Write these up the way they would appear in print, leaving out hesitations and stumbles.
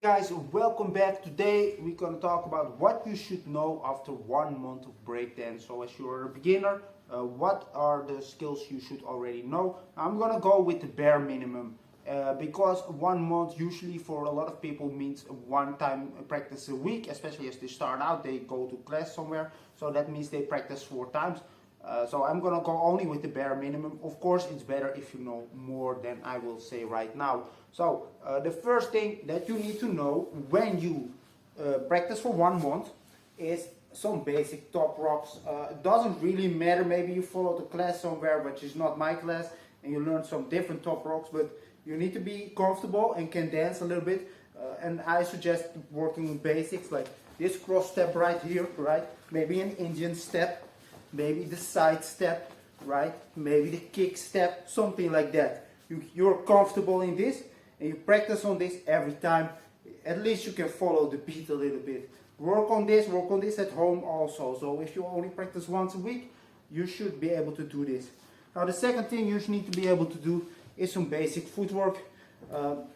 Guys, welcome back. Today we're going to talk about what you should know after 1 month of breakdance. So as you're a beginner, what are the skills you should already know? I'm going to go with the bare minimum because 1 month usually for a lot of people means one time practice a week, especially as they start out, they go to class somewhere, so that means they practice 4 times. So I'm gonna go only with the bare minimum. Of course, it's better if you know more than I will say right now. So the first thing that you need to know when you practice for 1 month is some basic top rocks. It doesn't really matter, maybe you follow the class somewhere, which is not my class, and you learn some different top rocks, but you need to be comfortable and can dance a little bit. And I suggest working on basics like this cross step right here, right? Maybe an Indian step. Maybe the side step, right? Maybe the kick step, something like that. You're comfortable in this and you practice on this every time. At least you can follow the beat a little bit. Work on this at home also. So if you only practice once a week, you should be able to do this. Now the second thing you need to be able to do is some basic footwork.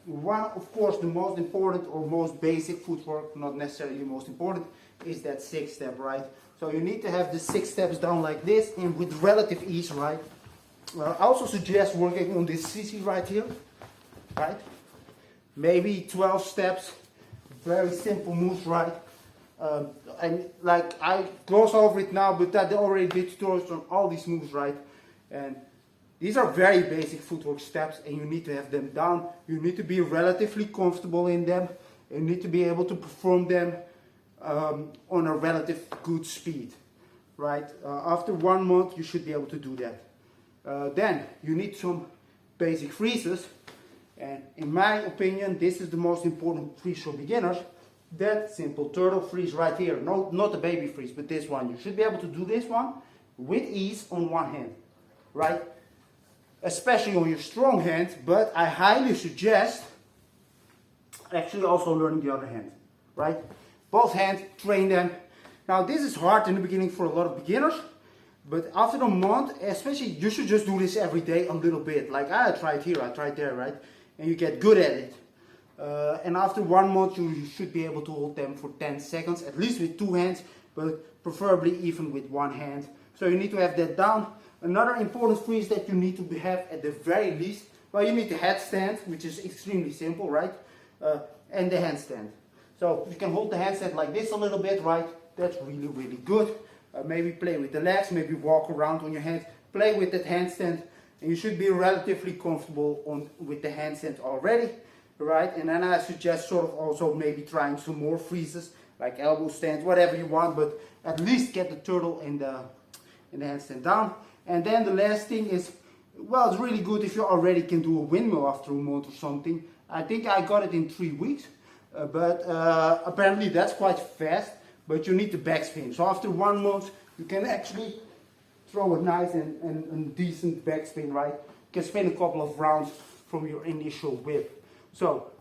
One, of course, the most important or most basic footwork, not necessarily the most important, is that 6-step, right? So you need to have the 6 steps down like this and with relative ease, right? I also suggest working on this CC right here, right? Maybe 12 steps, very simple moves, right? And like I gloss over it now, but I already did tutorials on all these moves, right? And these are very basic footwork steps and you need to have them down. You need to be relatively comfortable in them. You need to be able to perform them on a relative good speed, right? After 1 month you should be able to do that. Then you need some basic freezes, and in my opinion this is the most important freeze for beginners. That simple turtle freeze right here, no, not the baby freeze, but this one. You should be able to do this one with ease on one hand, right? Especially on your strong hand, but I highly suggest actually also learning the other hand, right? Both hands, train them. Now this is hard in the beginning for a lot of beginners, but after a month, especially, you should just do this every day a little bit. Like I tried here, I tried there, right? And you get good at it. And after 1 month, you should be able to hold them for 10 seconds, at least with 2 hands, but preferably even with 1 hand. So you need to have that down. Another important freeze that you need to have at the very least, well, you need the headstand, which is extremely simple, right? And the handstand. So you can hold the handstand like this a little bit, right? That's really, really good. Maybe play with the legs, maybe walk around on your hands, play with that handstand, and you should be relatively comfortable with the handstand already, right? And then I suggest sort of also maybe trying some more freezes, like elbow stands, whatever you want, but at least get the turtle and the handstand down. And then the last thing is, well, it's really good if you already can do a windmill after a month or something. I think I got it in 3 weeks. But apparently that's quite fast, but you need the backspin. So after 1 month you can actually throw a nice and decent backspin, right? You can spin a couple of rounds from your initial whip. So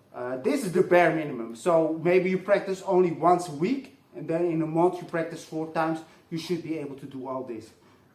this is the bare minimum. So maybe you practice only once a week, and then in a month you practice 4 times. You should be able to do all this.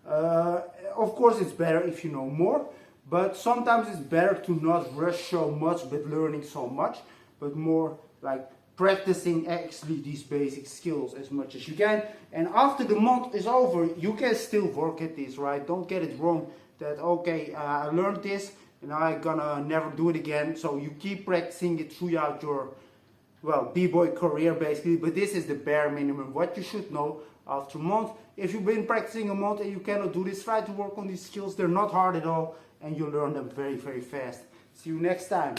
Of course it's better if you know more, but sometimes it's better to not rush so much but learning so much, but more like practicing actually these basic skills as much as you can. And after the month is over, you can still work at this, right? Don't get it wrong that, okay, I learned this and I'm gonna never do it again. So you keep practicing it throughout your, well, b-boy career basically, but this is the bare minimum, what you should know after a month. If you've been practicing a month and you cannot do this, try to work on these skills. They're not hard at all and you learn them very, very fast. See you next time.